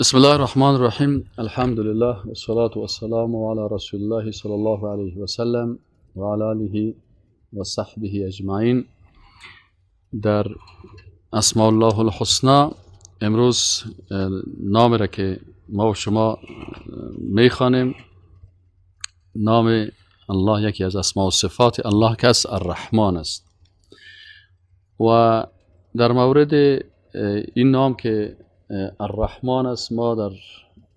بسم الله الرحمن الرحیم. الحمد لله والصلاة والسلام على رسول الله صلی الله علیه و سلم و علی آله و صحبه اجمعین. در اسماء الله الحسنا امروز نام را که ما و شما میخوانیم، نام الله یکی از اسماء و صفات الله که است الرحمن است. و در مورد این نام که الرحمن است ما در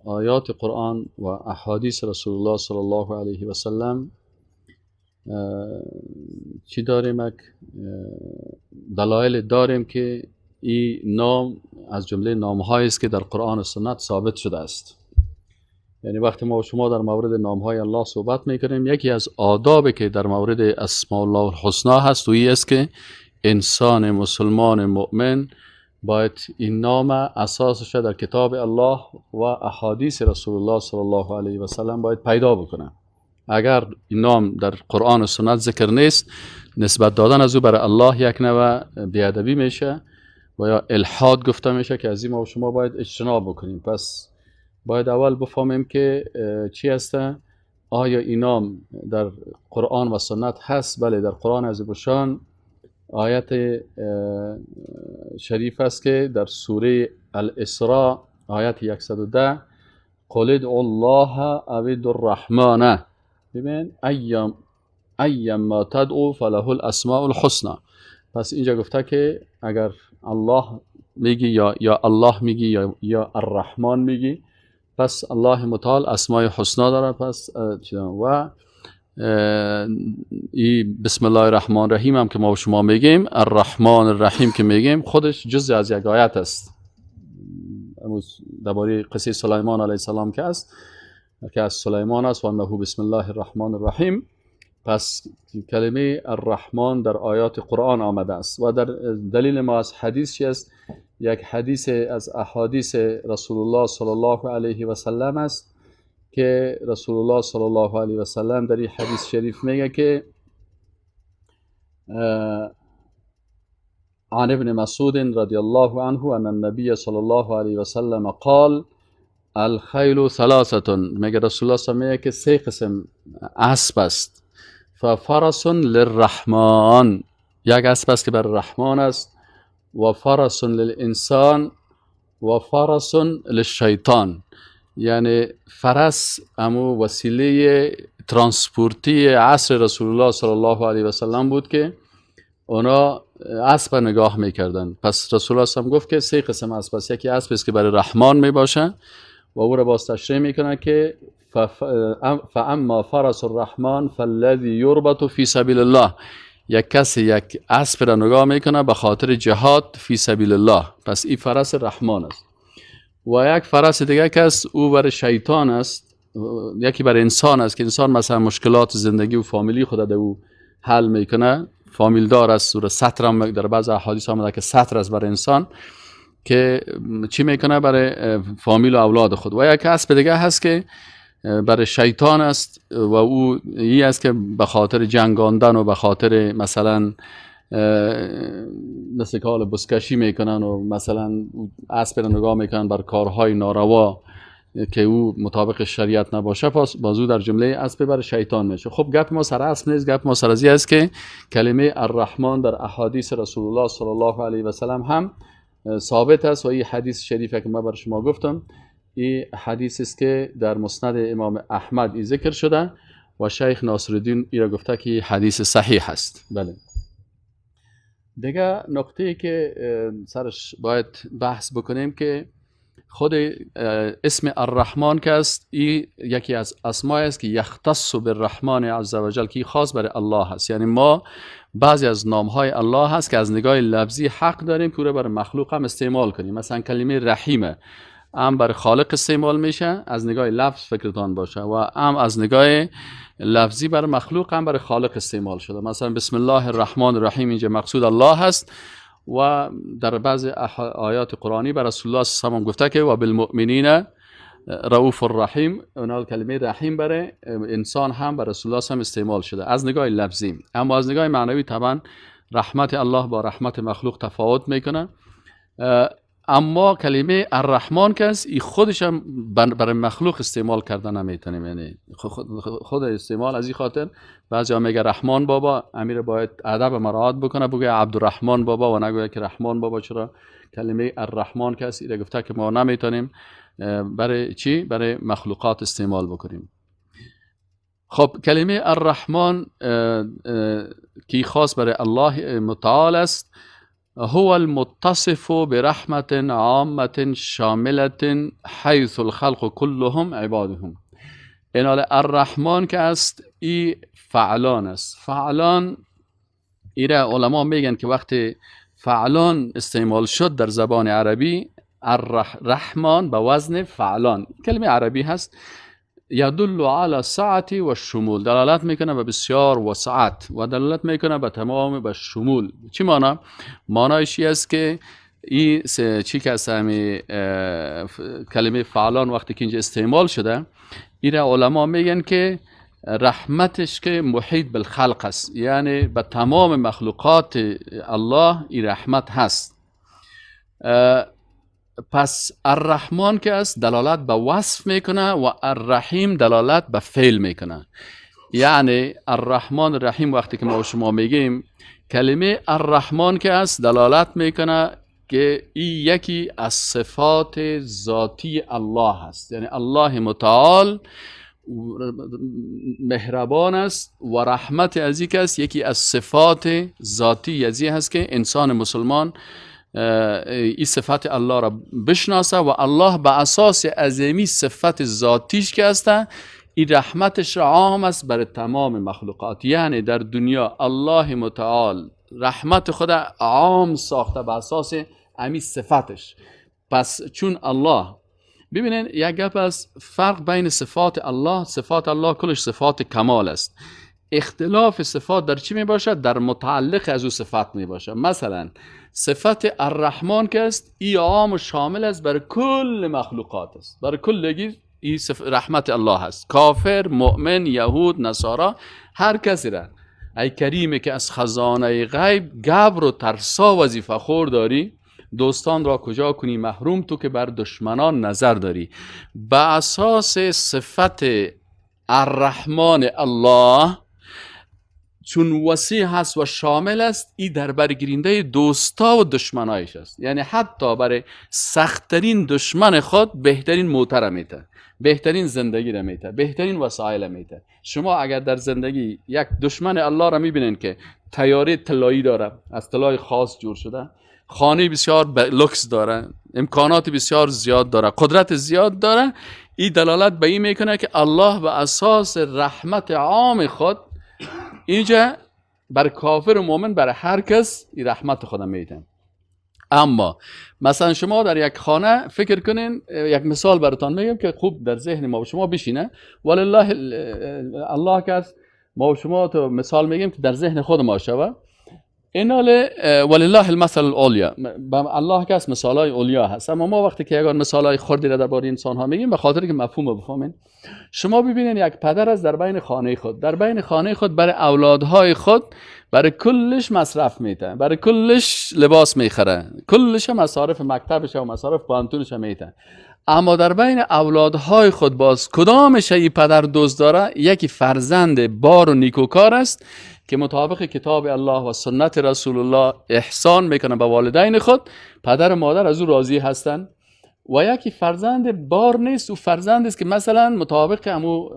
آیات قرآن و احادیث رسول الله صلی الله علیه و سلم چی داریم؟ دلایل داریم که این نام از جمله نام‌هایی است که در قرآن و سنت ثابت شده است. یعنی وقتی ما و شما در مورد نام‌های الله صحبت می‌کنیم، یکی از آدابی که در مورد اسماء الله الحسنا هست و این است که انسان مسلمان مؤمن باید این نام اساسش در کتاب الله و احادیث رسول الله صلی الله علیه و سلم باید پیدا بکنه. اگر این نام در قرآن و سنت ذکر نیست، نسبت دادن از او برای الله یک نوع بیادبی میشه و یا الحاد گفته میشه که از این ما و شما باید اجتناب بکنیم. پس باید اول بفهمیم که چی هسته. آیا این نام در قرآن و سنت هست؟ بله، در قرآن عزیز الشان آیت شریف است که در سوره الاسراء آیت 110 قل ادعوا الله او ادعوا الرحمن ببین ايما تدعو فله الاسماء الحسنى. پس اینجا گفته که اگر الله میگی یا الله میگی یا الرحمن میگی، پس الله متعال اسماء حسنا داره. پس و بسم الله الرحمن الرحیم هم که ما و شما میگیم، الرحمن الرحیم که میگیم، خودش جزء از یک آیت است. درباره قصه سلیمان علیه السلام که است، که از سلیمان است و انه بسم الله الرحمن الرحیم. پس کلمه الرحمن در آیات قرآن آمده است و در دلیل ما از حدیث چی است؟ یک حدیث از احادیث رسول الله صلی الله علیه و سلم است که رسول الله صلی الله علیه و سلم در این حدیث شریف میگه که عن ابن مسعود رضی الله عنه ان النبی صلی الله علیه و سلم قال الخیل ثلاثه. میگه رسول الله صلی الله علیه و سلم که سه قسم اسب است. ففرس للرحمن، یک اسب است که بر رحمان است، و فرس للانسان و فرس للشیطان. یعنی فرس امو وسیله ترانسپورتی عصر رسول الله صلی الله علیه و سلم بود که اونا اسب نگاه میکردن. پس رسول الله صلی الله علیه و سلم گفت که سه قسم اسب است. یکی اسب است که برای رحمان میباشه و او را باز تشریح میکنه که فاما فرس الرحمن فالذی یربط فی سبیل الله. یک کسی یک اسب را نگاه میکنه به خاطر جهاد فی سبیل الله، پس این فرس رحمان است. و یک فرس دیگه کس او برای شیطان است، یکی برای انسان است که انسان مثلا مشکلات زندگی و فامیلی خود در او حل میکنه، فامیل دار است. سوره سطر هم در بعض احادیث آمده که سطر است برای انسان که چی میکنه برای فامیل و اولاد خود. و یک اسب دیگه هست که برای شیطان است و او این است که به خاطر جنگاندن و به خاطر مثلا مثل که حال بزکشی میکنن و مثلا اسب را نگاه میکنن بر کارهای ناروا که او مطابق شریعت نباشه، پس بازو در جمله اسب برای شیطان میشه. خب گپ ما سر اسب نیست، گپ ما سر از این است که کلمه الرحمن در احادیث رسول الله صلی الله علیه و سلم هم ثابت است و این حدیث شریفه که ما بر شما گفتم، این حدیث است که در مسند امام احمد این ذکر شده و شیخ ناصرالدین این را گفته که حدیث صحیح است. بله. دیگه نقطه‌ای که سرش باید بحث بکنیم که خود اسم الرحمن که است، این یکی از اسماء است که یختص بالرحمن عز وجل، که خاص برای الله هست. یعنی ما بعضی از نام‌های الله هست که از نگاه لفظی حق داریم که برای مخلوق هم استعمال کنیم. مثلا کلمه رحیمه هم برای خالق استعمال میشه، از نگاه لفظ فکرتان باشه، و هم از نگاه لفظی برای مخلوق هم برای خالق استعمال شده. مثلا بسم الله الرحمن الرحیم اینجا مقصود الله هست و در بعض آیات قرآنی بر رسول الله صلی الله علیه و سلم گفته که و بالمؤمنین رؤوف الرحیم. اونها کلمه رحیم برای انسان هم بر رسول الله صلی الله علیه و سلم استعمال شده از نگاه لفظی. اما از نگاه معنوی طبعا رحمت الله با رحمت مخلوق تفاوت میکنه. اما کلمه الرحمن که است، ای خودش هم برای مخلوق استعمال کردن نمیتونیم، یعنی خود استعمال از این خاطر بعضی ها میگه رحمان بابا، امیر باید ادب مراعات بکنه بگه عبدالرحمن بابا و نگویه که رحمان بابا. چرا کلمه الرحمن که است ایره گفته که ما نمیتونیم برای چی؟ برای مخلوقات استعمال بکنیم. خب کلمه الرحمن کی خاص برای الله متعال است. هو المتصف برحمت عامة شاملة حیث الخلق كلهم عبادهم. اینال الرحمن که است ای فعلان است. فعلان ایره علما میگن که وقتی فعلان استعمال شد در زبان عربی، الرحمن به وزن فعلان، کلمه عربی هست، یدل علی سعت و شمول، دلالت میکنه به بسیار وسعت و دلالت میکنه به تمام به شمول. چی معنی؟ معنیش است که این چی که از همین کلمه فعلان وقتی که اینجا استعمال شده، این علما میگن که رحمتش که محیط بالخلق است، یعنی به تمام مخلوقات الله این رحمت هست. پس الرحمن که است دلالت به وصف میکنه و الرحیم دلالت به فعل میکنه. یعنی الرحمن الرحیم وقتی که ما شما میگیم، کلمه الرحمن که است دلالت میکنه که این یکی از صفات ذاتی الله هست، یعنی الله متعال مهربان است و رحمت ازی که است یکی از صفات ذاتی ازی هست که انسان مسلمان این صفت الله را بشناسه و الله به اساس عظیمی صفت ذاتیش که است این رحمتش عام است برای تمام مخلوقات. یعنی در دنیا الله متعال رحمت خود عام ساخته به اساس امی صفتش. پس چون الله، ببینین یک گپ است، فرق بین صفات الله، صفات الله کلش صفات کمال است، اختلاف صفات در چی می باشد؟ در متعلق از او صفت می باشد. مثلا صفت الرحمن که است ای عام و شامل است برای کل مخلوقات است، برای کلگی ای رحمت الله هست، کافر، مؤمن، یهود، نصارا، هر کسی را. ای کریمه که از خزانه غیب گبر و ترسا وظیفه خور داری، دوستان را کجا کنی محروم تو که بر دشمنان نظر داری. به اساس صفت الرحمن الله چون وسیع هست و شامل است، این در برگیرنده دوستا و دشمنایش است. یعنی حتی برای سختترین دشمن خود بهترین موتر میته، بهترین زندگی را میته، بهترین وسایل میته. شما اگر در زندگی یک دشمن الله را میبینین که طیاره طلایی داره، از طلای خاص جور شده، خانه بسیار لوکس داره، امکانات بسیار زیاد داره، قدرت زیاد داره، این دلالت به این میکنه که الله به اساس رحمت عام خود اینجا بر کافر و مؤمن بر هر کس این رحمت خودم میده. اما مثلا شما در یک خانه فکر کنین، یک مثال براتون میگم که خوب در ذهن ما و شما بشینه، ولله الله که ما و شما تو مثال میگیم که در ذهن خود ما شوه. اینال ولله المثل الاعلی، الله که مثالای اولیا هست. اما ما وقتی که یگان مثالای خردی را درباره انسان ها میگیم به خاطر که مفهوم بفهمین. شما ببینین یک پدر از در بین خانه خود، در بین خانه خود برای اولادهای خود برای کلش مصرف میده، برای کلش لباس میخره، کلش مصارف مکتبش و مصارف پانتونش میده. اما در بین اولادهای خود باز کدامش ای پدر دوست داره؟ یکی فرزند بار و نیکوکار است که مطابق کتاب الله و سنت رسول الله احسان میکنه به والدین خود، پدر و مادر از او راضی هستند. و یکی فرزند بار نیست، او فرزند است که مثلا مطابق امو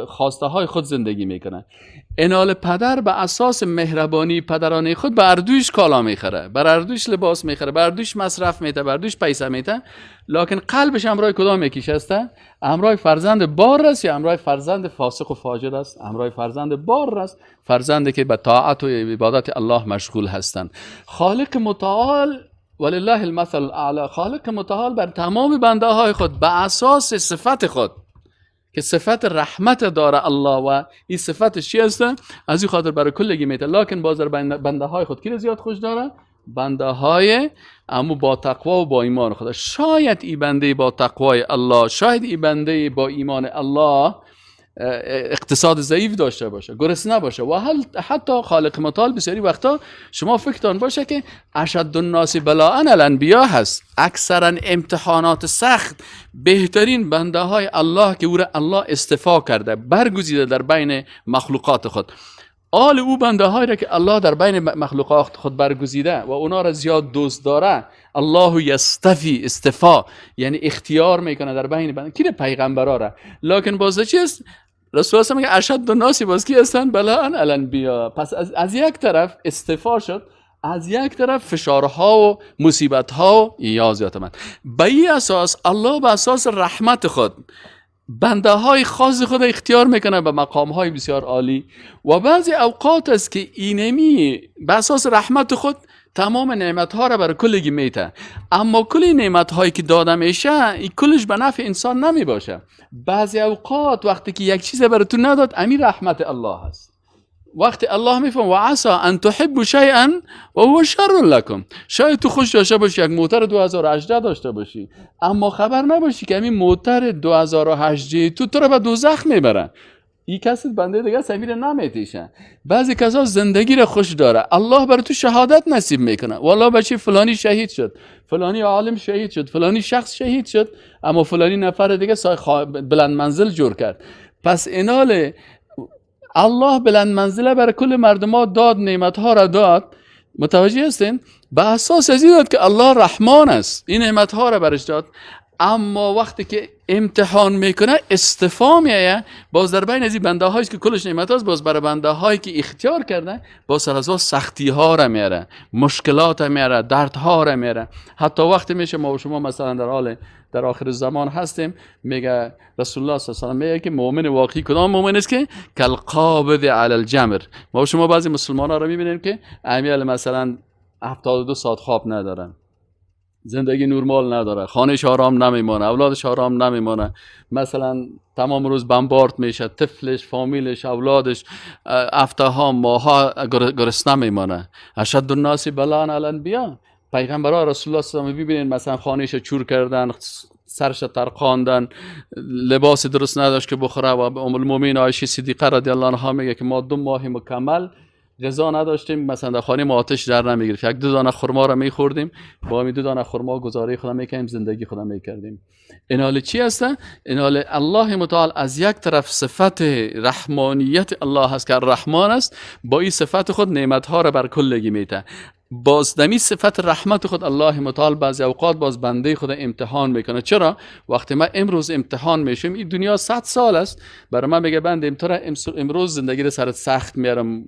خواسته های خود زندگی میکنه. اینال پدر به اساس مهربانی پدرانه خود به اردوش کالا میخره، بر اردوش لباس میخره، بر اردوش مصرف میده، بر اردوش پیسه میده، لکن قلبش امرای کدام یکیش است؟ امرای فرزند بار است یا امرای فرزند فاسق و فاجر است؟ امرای فرزند بار است، فرزندی که به طاعت و عبادت الله مشغول هستند. خالق متعال ولله المثل الاعلی، خالق متعال بر تمام بنده های خود به اساس صفت خود که صفت رحمت داره الله و این صفتش چی است؟ از این خاطر برای کلگی میته. لکن بازر بنده های خود کی زیاد خوش داره؟ بنده های امو با تقوا و با ایمان خدا. شاید این بنده با تقوای الله، شاید این بنده با ایمان الله اقتصاد ضعیف داشته باشه، گرسنه باشه. و حتی خالق متعال بسیاری وقتا شما فکرتان باشه که اشد الناس بلاء الانبیا هست. اکثرا امتحانات سخت بهترین بنده های الله که او را الله اصطفا کرده، برگزیده در بین مخلوقات خود، آل او بنده هایی را که الله در بین مخلوقات خود برگزیده و اونا را زیاد دوست داره، الله یستفی، استفا یعنی اختیار میکنه در بین بنده کی؟ پیغمبرا را. لکن باز چیست؟ رسول الله میگه اشد الناس باز کی هستن؟ بلاء الانبیا. پس از یک طرف استفا شد، از یک طرف فشارها و مصیبتها و ایازیات من. به این اساس الله به اساس رحمت خود بنده های خاص خود اختیار میکنه به مقام های بسیار عالی. و بعضی اوقات است که اینمی به اساس رحمت خود تمام نعمت ها را بر کلگی میته، اما کل نعمت هایی که داده میشه این کلش به نفع انسان نمی باشه. بعضی اوقات وقتی که یک چیز براتون نداد، امیر رحمت الله هست. وقتی الله میفهم و عسى ان تحبوا شيئا و هو شر لكم، شاید تو خوش داشته باشی یک موتر 2018 داشته باشی، اما خبر نباشی که همین موتر 2018 تو را به دوزخ میبره. این کسی بنده دیگه سمیر نمیتیشه. بعضی کسا زندگی را خوش داره، الله بر تو شهادت نصیب میکنه، والله بچه فلانی شهید شد، فلانی عالم شهید شد، فلانی شخص شهید شد، اما فلانی نفر دیگه بلند منزل جور کرد. پس اینال الله بلند منزله بر کل مردم داد، نعمت ها را داد. متوجه هستین؟ به اساس از این داد که الله رحمان است، این نعمت ها را برش داد. اما وقتی که امتحان میکنه استفا میایه، باز در بین از این بنده هایی که کلش نعمت هست، باز برای بنده هایی که اختیار کرده باز سر از سختی ها را میاره، مشکلات میاره، درد ها را میاره. حتی وقتی میشه ما و شما مثلا در آخر زمان هستیم، میگه رسول الله صلی الله علیه و آله میگه که مؤمن واقعی کدام مؤمن است که کالقابض علی الجمر. ما و شما بعضی مسلمان ها را میبینیم که امیال مثلا 72 ساعت خواب ندارن، زندگی نورمال نداره، خانهش آرام نمیمونه، اولادش آرام نمیمونه، مثلا تمام روز بمبارد میشه، طفلش، فامیلش، اولادش هفته‌ها ماها گرسنه میمونه. اشد الناس بلاء الانبیا. پیغمبرها رسول الله صلی الله علیه و آله ببینید مثلا خانهش چور کردن، سرش ترقاندن، لباس درست نداشت که بخوره و ام المؤمنین عایشه صدیقه رضی الله عنها میگه که ما 2 ماه مکمل غذا نداشتیم، مثلا در خانه ما آتش در نمیگرفت، 1-2 دانه خرما را میخوردیم، با همین 2 دانه خرما گزاره خودم میکنیم، زندگی خودم میکردیم. این حال چی هسته؟ این حال الله متعال از یک طرف صفت رحمانیت الله هست که رحمان است، با این صفت خود نعمت ها را بر کلگی میته. باز دمی صفت رحمت خود الله متعال بعضی اوقات باز بنده خود امتحان میکنه. چرا؟ وقتی ما امروز امتحان میشیم، این دنیا 100 سال است، برای من میگه بنده امروز زندگی را سرت سخت میارم،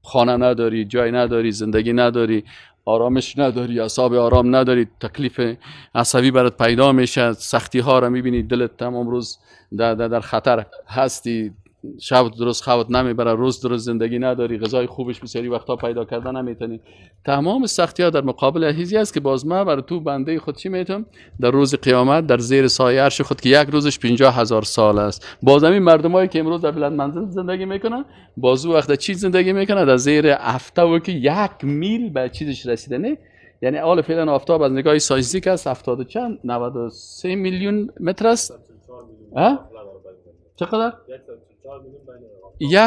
خانه نداری، جای نداری، زندگی نداری، آرامش نداری، اعصاب آرام نداری، تکلیف عصبی برات پیدا میشه، سختی ها رو میبینی، دلت تمام روز در خطر هستی، شب درست خوابت نمیبره، روز درست زندگی نداری، غذای خوبش بسیاری وقتا پیدا کردن نمیتونی. تمام سختی ها در مقابل هیزی است که باز ما برای تو بنده خود چی میتونم در روز قیامت در زیر سایه عرش خود که یک روزش 50,000 سال است. باز همین مردمایی که امروز در بلند منزل زندگی میکنن، باز او وقت چی زندگی میکنن؟ در زیر هفته که 1 میل به چیزش رسیدنه. یعنی حالا فعلا آفتاب از نگاه سایزیک است 70 چند 93 میلیون متر است. چقدر؟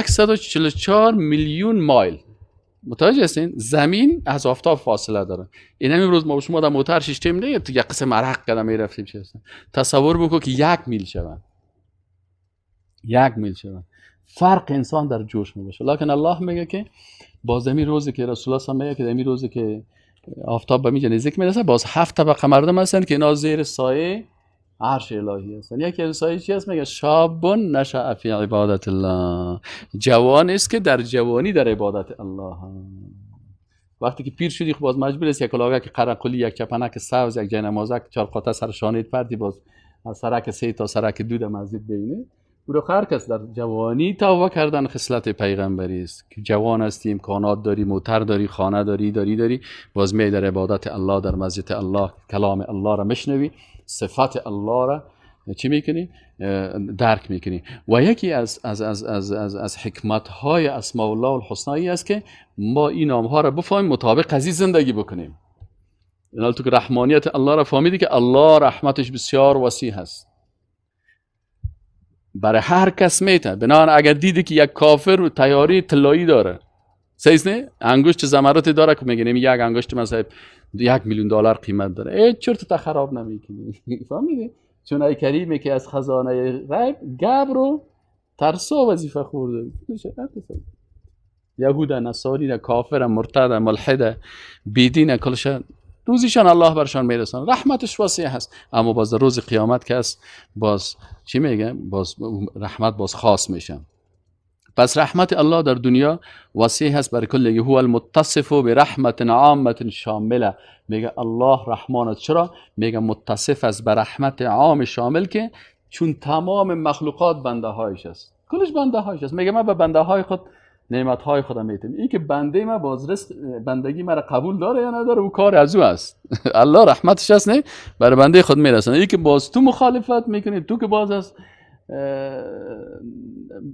144 میلیون مایل. متوجه هستین؟ زمین از آفتاب فاصله داره. این امروز ما شما در موتر شیشتیم نه، تو یک قسم عرق قدم میرفتیم چه هستن. تصور بکن که 1 میل شون. 1 میل شون. فرق انسان در جوش میشه. لکن الله میگه که باز همین روزی که رسول الله میگه که همین روزی که آفتاب به میجه نزدیک میرسه، باز 7 طبقه مردم هستن که اینا زیر سایه عرش الهی هستن. یکی از سایه چی هست؟ میگه شاب نشأ فی عبادت الله، جوان است که در جوانی در عبادت الله. وقتی که پیر شدی باز مجبور است یک کلاغه که قرقلی، یک چپنک سبز، یک جنمازک 4 قطعه سر شانه پردی، باز از سرک 3 تا سرک 2 مسجد بینه. برو هر کس در جوانی توبه کردن خصلت پیغمبری است که جوان هستی، امکانات داری، موتر داری، خانه داری، باز می در عبادت الله در مسجد الله کلام الله را میشنوی، صفات الله را چی میکنی؟ درک میکنی. و یکی از حکمت های اسماء الله الحسنی است که ما این نام ها را بفهمیم، مطابق از زندگی بکنیم. این تو که رحمانیت الله را فهمیدی که الله رحمتش بسیار وسیع هست. برای هر کس میته. بنابراین اگر دیدی که یک کافر و تیاری طلایی داره، صحیح نه، انگشت زمراتی داره که میگیم یک انگشت مثلا $1,000,000 قیمت داره، ای چرت تا خراب نمیکنی. فهمیدی؟ چون ای کریمی که از خزانه غیب گبر رو ترسا وظیفه خورده. یهود، نصاری، کافر، مرتد، ملحد، بیدین، کلش روزیشان الله برشان میرسن. رحمتش واسع هست، اما باز روز قیامت که است باز چی میگه؟ باز رحمت باز خاص میشه. پس رحمت الله در دنیا واسع هست برای کل. هو المتصف برحمت عامه شامله. میگه الله رحمان. چرا میگه متصف است بر رحمت عام شامل؟ که چون تمام مخلوقات بنده هایش است، کلش بنده هایش است. میگه من به بنده های خود نعمت های خودم میتم. این که بنده ما باز رزق بندگی مرا قبول داره یا نداره، او کار از او است. الله رحمتش است نه برای بنده خود میرسونه. این که باز تو مخالفت میکنی، تو که باز از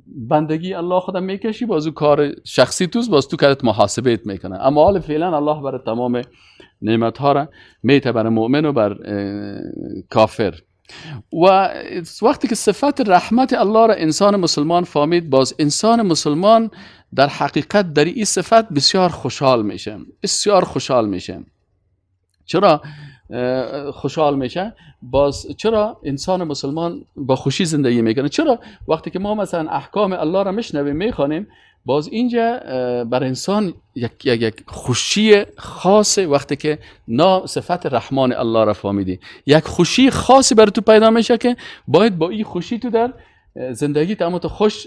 بندگی الله خودم میکشی، باز او کار شخصی توست، باز تو کارت محاسبت میکنه. اما حال فعلا الله برای تمام نعمت ها را میته، برای مؤمن و بر کافر. و وقتی که صفت رحمت الله را انسان مسلمان فهمید، باز انسان مسلمان در حقیقت در این صفت بسیار خوشحال میشه، بسیار خوشحال میشه. چرا خوشحال میشه؟ باز چرا انسان مسلمان با خوشی زندگی میکنه؟ چرا وقتی که ما مثلا احکام الله را میشنویم میخوانیم، باز اینجا بر انسان یک خوشی خاصه. وقتی که صفت رحمان الله را فهمیدی، یک خوشی خاصی بر تو پیدا میشه که باید با این خوشی تو در زندگی تمام تو خوش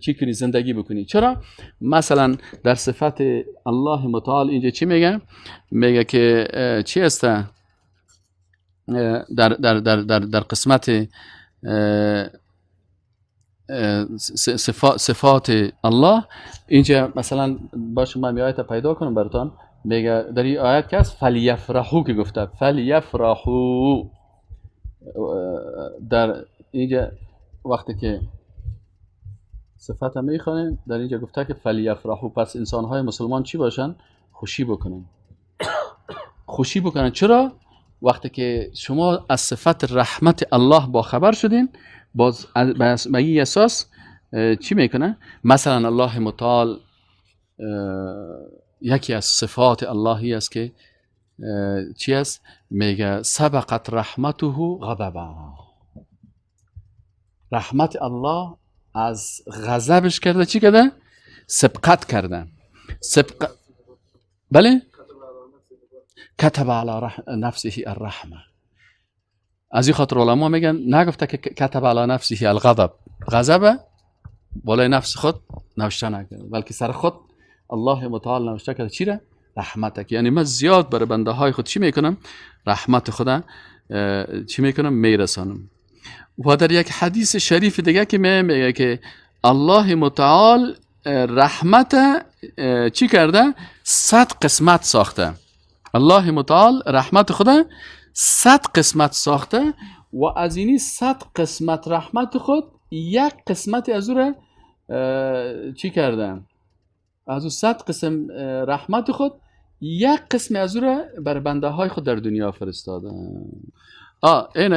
چی کنی، زندگی بکنی. چرا؟ مثلا در صفت الله متعال اینجا چی میگه؟ میگه که چی است در قسمت صفات الله. اینجا مثلا باشه من آیت پیدا کنم براتون. میگه در این آیت که است فلیفرحو که گفته، فلیفرحو در اینجا وقتی که صفت هم میخوانیم در اینجا گفته که فلیفرحو. پس انسان‌های مسلمان چی باشن؟ خوشی بکنن، خوشی بکنن. چرا؟ وقتی که شما از صفت رحمت الله با خبر شدین، باز به این اساس چی میکنه؟ مثلا الله متعال یکی از صفات اللهی است که چی است؟ میگه سبقت رحمته غضبا. رحمت الله از غضبش کرده چی کرده؟ سبقت کرده. بله؟ کتب علی نفسه الرحمه. از این خاطر علما میگن نگفته که کتب علی نفسه الغضب، غضب بالای نفس خود نوشته نکرد، بلکه سر خود الله متعال نوشته کرده چی را؟ رحمتک. یعنی من زیاد برای بنده های خود چی میکنم؟ رحمت خدا چی میکنم؟ میرسانم. و در یک حدیث شریف دیگه که میگه که الله متعال رحمت چی کرده؟ 100 قسمت ساخته. الله متعال رحمت خدا 100 قسمت ساخته و از اینی 100 قسمت رحمت خود یک قسمت از او را چی کرده؟ از او 100 قسم رحمت خود یک قسم از او را بر بنده های خود در دنیا فرستاده. این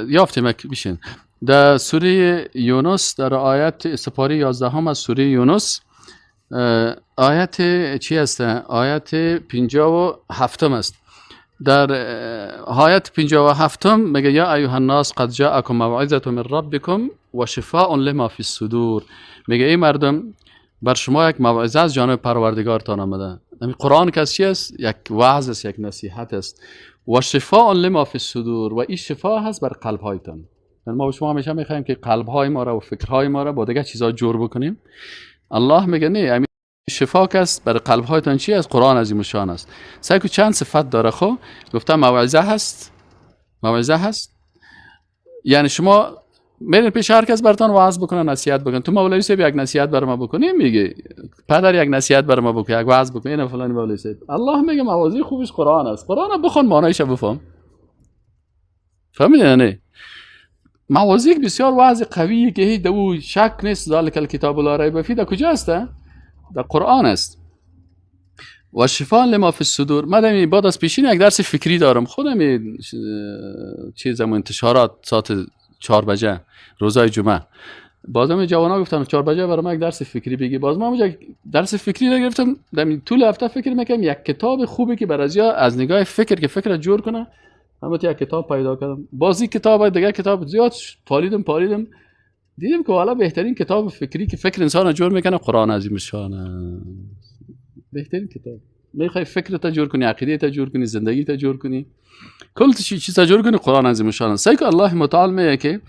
یافتیم بشین در سوره یونس، در آیت سپاره 11 از سوره یونس، آیت چی است؟ آیت 57 است. در آیت 57 میگه یا ایها الناس قد جاءکم موعظة من ربکم و شفاء لما فی الصدور. میگه ای مردم بر شما یک موعظه از جانب پروردگارتان آمده. همین قرآن که چی است؟ یک وعظ است، یک نصیحت است. و شفاء لما فی الصدور، و این شفا هست بر قلب هایتان. ما شما همیشه میخوایم که قلب های ما را و فکرهای ما را با دیگه چیزا جور بکنیم. الله میگه نه، شفا است بر قلب هایتان. چی است؟ قرآن عظیم الشان است. سعی کو چند صفت داره. خب گفتم موعظه هست، موعظه هست. یعنی شما میرین پیش هر کس براتون وعظ بکنه، نصیحت بکنه. تو مولوی صاحب یک نصیحت بر ما بکنی، میگه پدر یک نصیحت بر ما بکنه، یک وعظ بکنه، نه فلان مولوی صاحب. الله میگه موعظه خوبش قرآن است. قرآن بخون، معنیش بفهم. فهمیدین نه؟ موعظه بسیار وعظ قویه که هیچ دو شک نیست. ذالک الکتاب لا ریب فیه. در کجا است؟ در قرآن است. و شفاء لما فی الصدور. من بعد از پیشین یک درس فکری دارم. خودم چیزم انتشارات ساعت 4 بجه روزای جمعه. بازم جوانا گفتن 4 بجه برای ما یک درس فکری بگی. باز ما اونجا درس فکری رو گرفتم، در طول هفته فکر میکنم یک کتاب خوبی که برای از نگاه فکر که فکر جور کنه. اما یک کتاب پیدا کردم، بازی کتاب دیگه کتاب زیاد پالیدم دیدم که والا بهترین کتاب فکری که فکر انسان جور میکنه قرآن عظیم الشان. بهترین کتاب. میخوای فکرت جور کنی، عقیدت جور کنی، زندگیت جور کنی، کل چیز جور کنی، قرآن عظیم الشان. سعی که الله متعال میگه که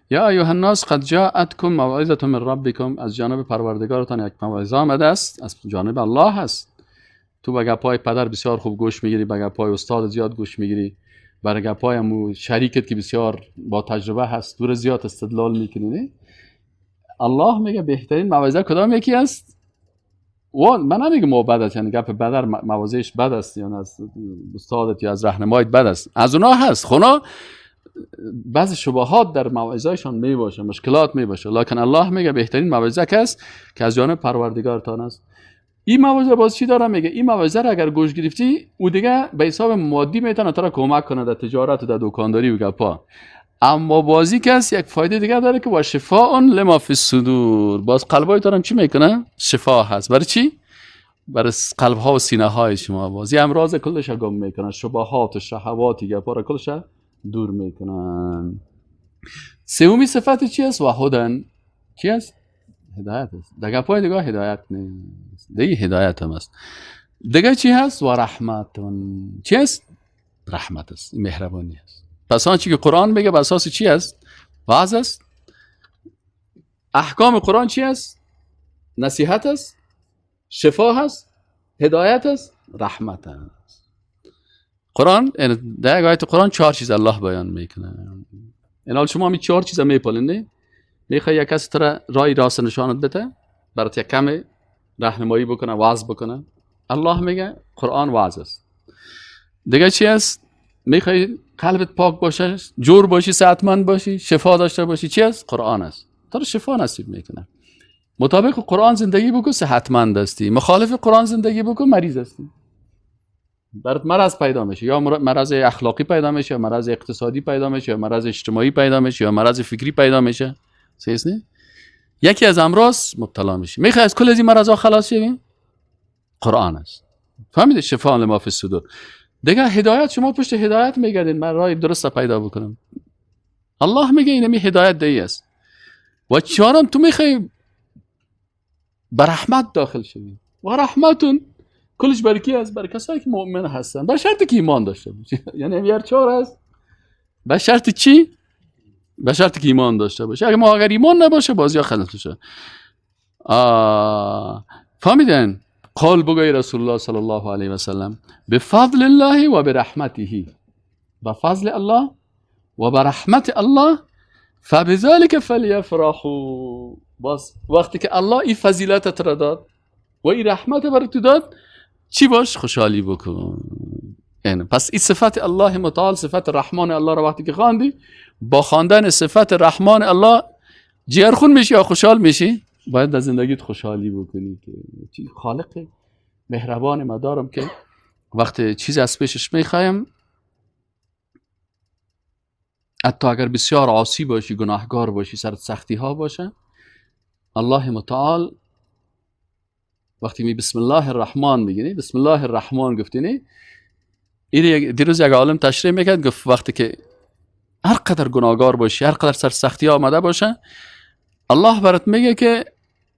یا ایها الناس قد جاءتکم موعظة من ربکم، از جانب پروردگارتان یک موعظه آمده است، از جانب الله هست. تو به گپای پدر بسیار خوب گوش میگیری، به گپای استاد زیاد گوش میگیری، برای گپای مو شریکت که بسیار با تجربه هست دور زیاد استدلال میکنی. نه الله میگه بهترین موعظه کدام یکی است؟ و من نمیگم ما بد است، یعنی گپ بدر موعظهش بد است یا از استادت یا از راهنمایت بد است، از اونها هست. خونا بعضی شبهات در موعظهشان می باشه، مشکلات می باشه، لکن الله میگه بهترین موعظه است که از جانب پروردگارتان است. این موعظه باز چی داره میگه؟ این موعظه را اگر گوش گرفتی او دیگه به حساب مادی میتونه تو را کمک کنه در تجارت و در دکانداری و گپا، اما بازی کس یک فایده دیگه داره که و شفاء لما فی الصدور، باز قلبای تو را چی میکنه؟ شفا هست. برای چی؟ برای قلب ها و سینه های شما. بازی امراض کلش را گم میکنه، شبهات و شهوات گپا را کلش دور میکنن. سومی صفت چی است؟ و هدن. چی است؟ هدایت است. دیگه پای دیگه هدایت نیست، دیگه هدایت هم است. دیگه چی هست؟ و رحمتون. چی است؟ رحمت است، مهربانی است. پس آنچه که قرآن میگه بر اساس چی است؟ وعظ است. احکام قرآن چی است؟ نصیحت است، شفا هست، هدایت است، رحمت است. قرآن در آیت قرآن 4 چیز الله بیان میکنه. این شما می 4 چیز میپالین. میخوای یک کسی تو راه راست نشانت بده، برات یک کم راهنمایی بکنه، وعظ بکنه، الله میگه قرآن وعظ است. دیگه چی است؟ میخوای قلبت پاک باشه، جور باشی، صحتمند باشی، شفا داشته باشی، چی است؟ قرآن است. تو رو شفا نصیب میکنه. مطابق قرآن زندگی بکن صحتمند هستی، مخالف قرآن زندگی بکن مریض هستی. برات مرض پیدا میشه، یا مرض اخلاقی پیدا میشه، یا مرض اقتصادی پیدا میشه، یا مرض اجتماعی پیدا میشه، یا مرض فکری پیدا میشه. صحیح نه؟ یکی از امراض مبتلا میشه. میخوای از کل از این مرضا خلاص شوی؟ قرآن است. فهمیدید؟ شفاء لما فی الصدور. دیگه هدایت، شما پشت هدایت میگردین من راه درست پیدا بکنم. الله میگه اینمی هدایت دی است. و چهارم تو میخوای به رحمت داخل شوی. و رحمتون کلش برای کی است؟ برای کسایی که مؤمن هستن، به شرطی که ایمان داشته باشی. یعنی هر 4 است. به شرط چی؟ به شرطی که ایمان داشته باشه. اگر ایمان نباشه بازی خلط میشه. فهمیدن؟ قال بگوی رسول الله صلی الله علیه و سلم بفضل الله و برحمته، بفضل الله و برحمت الله فبذلك فلیفرحوا. باز وقتی که الله این فضیلت را داد و این رحمت بر تو داد، چی باش؟ خوشحالی بکن. یعنی پس این صفت الله متعال، صفت رحمان الله را وقتی که خواندی، با خواندن صفت رحمان الله جیرخون میشی یا خوشحال میشی؟ باید در زندگیت خوشحالی بکنی که خالق مهربان مدارم که وقتی چیز از پیشش میخوایم، حتی اگر بسیار عاصی باشی، گناهگار باشی، سرت سختی ها باشه، الله متعال وقتی می بسم الله الرحمن میگی، بسم الله الرحمن گفتینی، این دیروز یک عالم تشریح میکرد، گفت وقتی که هر قدر گناهگار باشی، هر قدر سر سختی ها آمده باشه، الله برات میگه که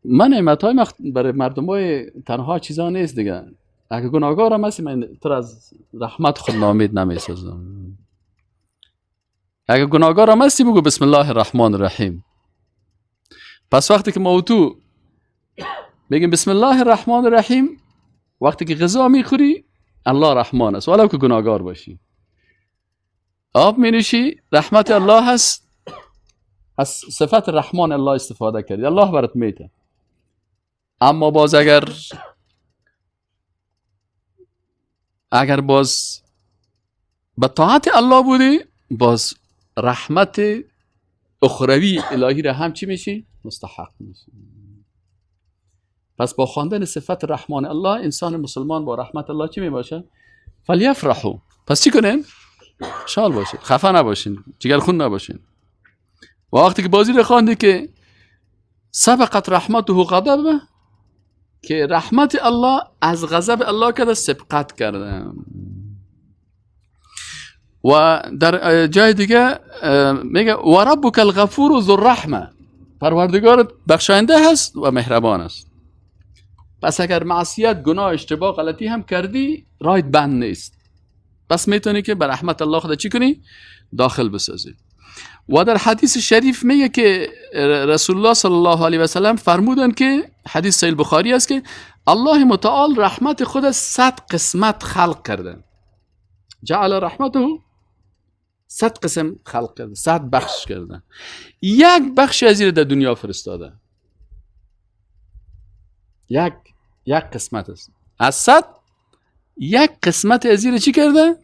من نعمت‌های برای مردمای تنها چیزا نیست دیگه. اگه گناهگارم هستی من تو از رحمت خود نامید نمیسازم. اگه گناهگارم هستی بگو بسم الله الرحمن الرحیم. پس وقتی که ما و تو میگیم بسم الله الرحمن الرحیم، وقتی که غذا میخوری الله رحمان است ولو که گناهگار باشی. آب مینوشی رحمت الله هست، از صفت رحمان الله استفاده کردی، الله برات میده. اما باز اگر باز به طاعت الله بودی، باز رحمت اخروی الهی را هم چی میشی؟ مستحق میشی. پس با خواندن صفت رحمان الله، انسان مسلمان با رحمت الله چی میباشه؟ فلیفرحوا. پس چی کنین؟ شال باشین، خفه نباشین، جگرخون نباشین. و وقتی که بازی رو خواندی که سبقت رحمته غضبه، که رحمت الله از غضب الله کرده سبقت کرده. و در جای دیگه میگه و ربک الغفور ذو الرحمه، پروردگارت بخشاینده هست و مهربان است. پس اگر معصیت، گناه، اشتباه، غلطی هم کردی رایت بند نیست، پس میتونی که به رحمت الله خود چی کنی؟ داخل بسازی. و در حدیث شریف میگه که رسول الله صلی الله علیه و سلم فرمودن که حدیث صحیح بخاری است که الله متعال رحمت خود 100 قسمت خلق کرده. جعل رحمته 100 قسم خلق کرده، 100 بخش کرده. یک بخش از این در دنیا فرستاده. یک قسمت است از 100، یک قسمت از این چی کرده؟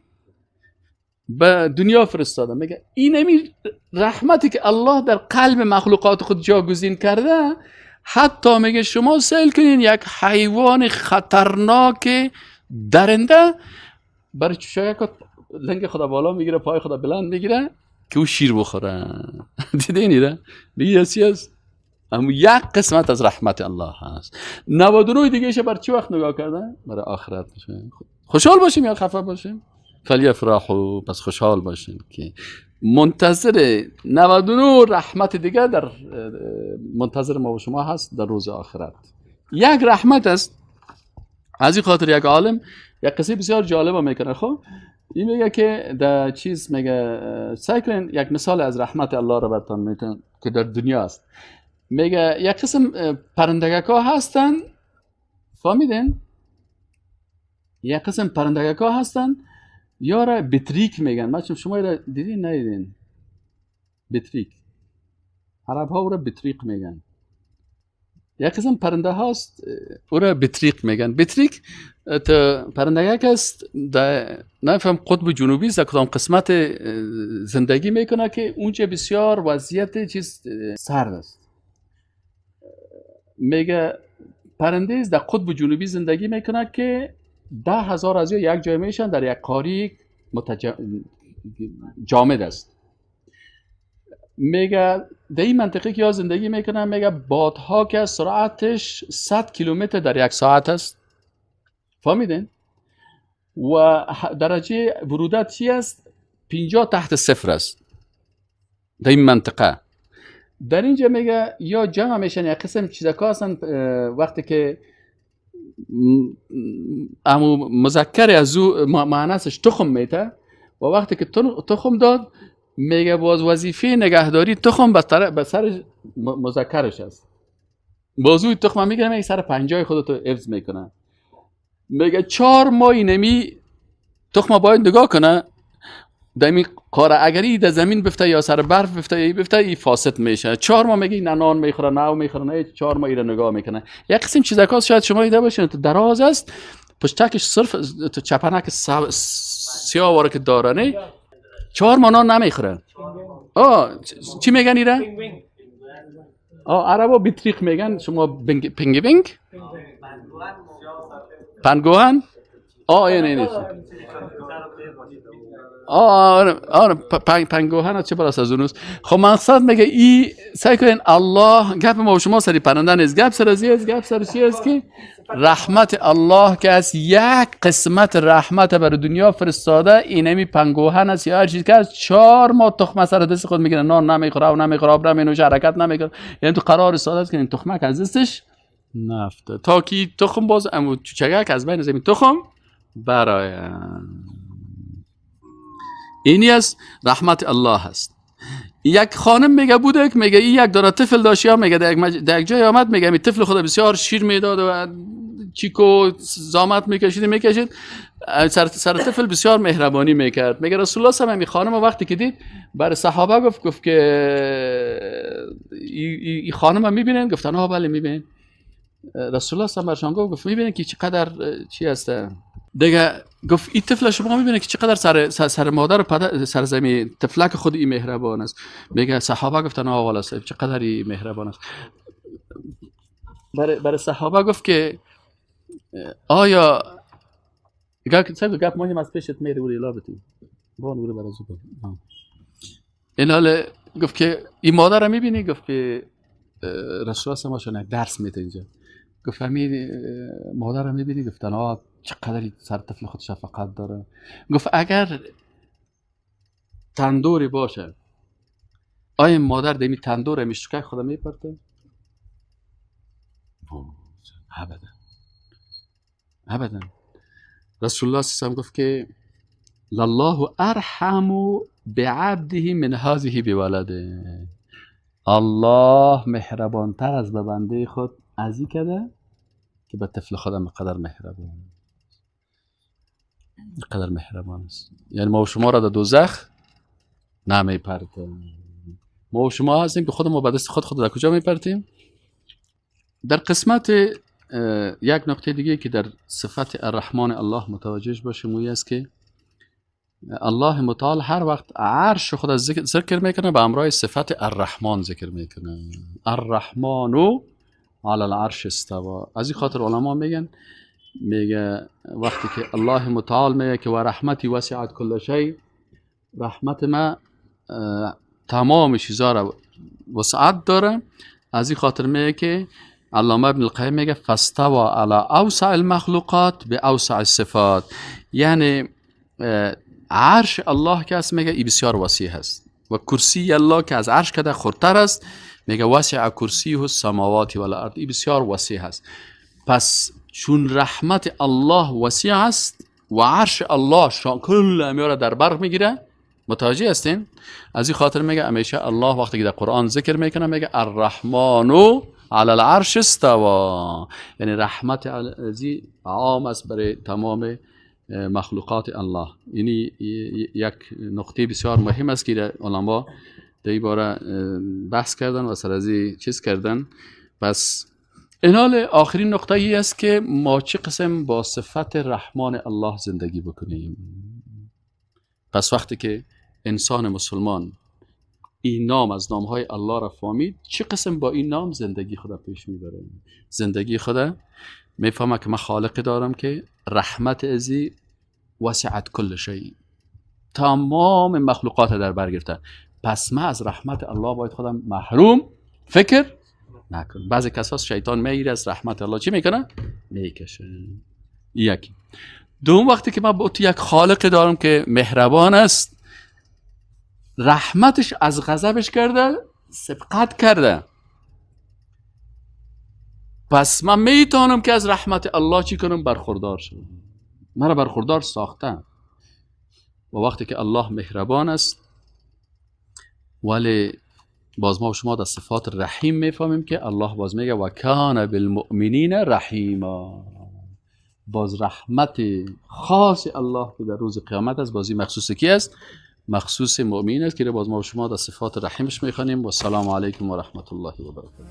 به دنیا فرستاده. میگه این رحمتی که الله در قلب مخلوقات خود جاگزین کرده، حتی میگه شما سیل کنین یک حیوان خطرناک درنده برای چشایی که لنگ خدا بالا میگیره، پای خدا بلند میگیره که او شیر بخوره. دیده اینیره؟ دیگه یسی هست؟ اما یک قسمت از رحمت الله هست. 99 دیگه ایشه بر چی وقت نگاه کردن؟ برای آخرت. خوشحال باشیم یا خفه باشیم؟ فلیفرحوا، پس خوشحال باشیم که منتظر 99 رحمت دیگه در منتظر ما و شما هست در روز آخرت. یک رحمت است. از این خاطر یک عالم یک قصه بسیار جالب میکنه. خب این میگه که در چیز میگه سعی کنین یک مثال از رحمت الله رو براتون میگم که در دنیا است. میگه یک قسم پرندگک ها هستن، فهمیدین؟ یک قسم پرندگک ها هستن یاره بطریق میگن. بچه شما را دیدین ندیدین؟ بطریق، عرب ها او را بطریق میگن. یک قسم پرنده هاست او را بطریق میگن. بطریق پرندگک است در نفهم قطب جنوبی است، در کدام قسمت زندگی میکنه که اونجا بسیار وضعیت چیز سرد است. میگه پرنده است در قطب جنوبی زندگی میکنه که 10,000 از یک جای میشن در یک قاری جامد است. میگه در این منطقه که یا زندگی میکنن، میگه بادها که سرعتش 100 کیلومتر در یک ساعت است. فهمیدین؟ و درجه برودت چی است؟ 50 تحت صفر است در این منطقه. در اینجا میگه یا جمع میشن یک قسم چیزکا هستن وقتی که امو مذکر از او معنیش تخم میته و وقتی که تخم داد میگه باز وظیفه نگهداری تخم به سر مذکرش است. بازوی تخم میگیره میگه سر پنجای خودتو حفظ میکنه. میگه 4 ماه نمی تخم باید نگاه کنه دمی قاره اگری در زمین بفته یا سر برف بفته ای فاسد میشه. 4 ماه میگه نه نان میخوره نه میخوره نه 4 ماه ایره نگاه میکنه. یک قسم چیزاکاست شاید شما دیده باشین دراز است، پشتکش صرف تو چپنک سیاه واره که داره نه 4 ماه نان نمیخوره. چی میگن ایره؟ عربا بطریق میگن، شما پنگوینگ پنگوهن اینه پنگوهن چه براست از اونوست. خب مقصد میگه ای سعی کنین الله گپ ما و شما سری پرنده نیست، گپ سر ازی است، گپ سر چی است که رحمت الله که از یک قسمت رحمت بر دنیا فرستاده اینمی پنگوهن است یا هر چیز که از 4 ماه تخمه سر دست خود میگیره، نان نمیخوره و نمیخوره آب نمینوشه حرکت نمیکنه. یعنی تو قرار استاده است که این تخمه از دستش نفته تا که تخم باز امو چوچگک از بین زمین تخم برای اینی از رحمت الله هست. یک خانم میگه بوده که میگه این یک دانه طفل داشت، یا میگه در یک جای آمد میگه می طفل خدا بسیار شیر میداد و چیکو زامت میکشید سر طفل بسیار مهربانی میکرد. میگه رسول الله صلی الله علیه و خانم وقتی که دید برای صحابه گفت که این خانم میبینن؟ گفتن ها بله میبینن. رسول الله صلی الله علیه و گفت میبینن که چقدر چی هسته دیگه. گفت این طفل شما میبینه که چقدر سر مادر و پدر سر زمین طفلک خود این مهربان است. میگه صحابه گفتن والا صاحب چقدر این مهربان است. برای صحابه گفت که آیا گپ مهم از پیشت میره ولی لابتی بان ولی برای زوبا این حال گفت که این مادر رو میبینی؟ گفت که رسول الله ما درس میده اینجا. گفت همین مادر رو میبینی؟ گفتن آه چقدر سر طفل خود شفقت داره. گفت اگر تندوری باشه آیا مادر دمی تندور میشکه خدا میپرته؟ ابدا ابدا. رسول الله صلی الله علیه و گفت که لله ارحم بعبده من هذه بولده. الله مهربانتر از به بنده خود ازی کده که به طفل خودم قدر مهربان است. یعنی ما و شما را در دوزخ نمیپرته. ما و شما هستیم که خودمون به دست خود در کجا میپرتیم؟ در قسمت یک نکته دیگه که در صفت الرحمن الله متوجه باشیم وی است که الله متعال هر وقت عرش خود از ذکر میکنه به همراه صفت الرحمن ذکر میکنه. الرحمن علی العرش استوى. از این خاطر علما میگه وقتی که الله متعال میگه که و رحمتی وسعت کل شیء، رحمت ما تمام چیزا را وسعت داره. از این خاطر میگه که علامه ابن القیم میگه فاستوى علی اوسع المخلوقات به اوسع الصفات. یعنی عرش الله که است میگه ای بسیار وسیع هست و کرسی الله که از عرش کده خورتر است میگه وسع کرسیه السماوات و الارض. ای بسیار وسیع هست. پس چون رحمت الله وسیع است و عرش الله کل امیاره در بر میگیره، متوجه هستین؟ از این خاطر میگه همیشه الله وقتی که در قرآن ذکر میکنه میگه الرحمن علی العرش استوى. یعنی رحمت ازی عام است برای تمام مخلوقات الله. یعنی یک نقطه بسیار مهم است که علما در این باره بحث کردن و سر از چیز کردن. پس اینال آخرین نقطه ای است که ما چه قسم با صفت رحمان الله زندگی بکنیم. پس وقتی که انسان مسلمان این نام از نامهای الله را فهمید، چه قسم با این نام زندگی خدا پیش میبره؟ زندگی خدا میفهمه که من خالقی دارم که رحمت ازی وسعت کل شیء، تمام مخلوقات در بر گرفته. پس من از رحمت الله باید خودم محروم فکر نکنم. بعضی کسا شیطان میگیره از رحمت الله چی میکنه؟ میکشه. یکی. دوم وقتی که من با تو یک خالق دارم که مهربان است، رحمتش از غضبش کرده سبقت کرده، پس من میتونم که از رحمت الله چی کنم؟ برخوردار شم. مرا برخوردار ساختن. و وقتی که الله مهربان است ولی باز ما و شما در صفات رحیم میفهمیم که الله باز میگه و کان بالمؤمنین رحیما. باز رحمت خاص الله که در روز قیامت است بازی مخصوص کی است؟ مخصوص مؤمن است که باز ما و شما در صفات رحیمش میخوانیم. و السلام علیکم و رحمت الله و برکاته.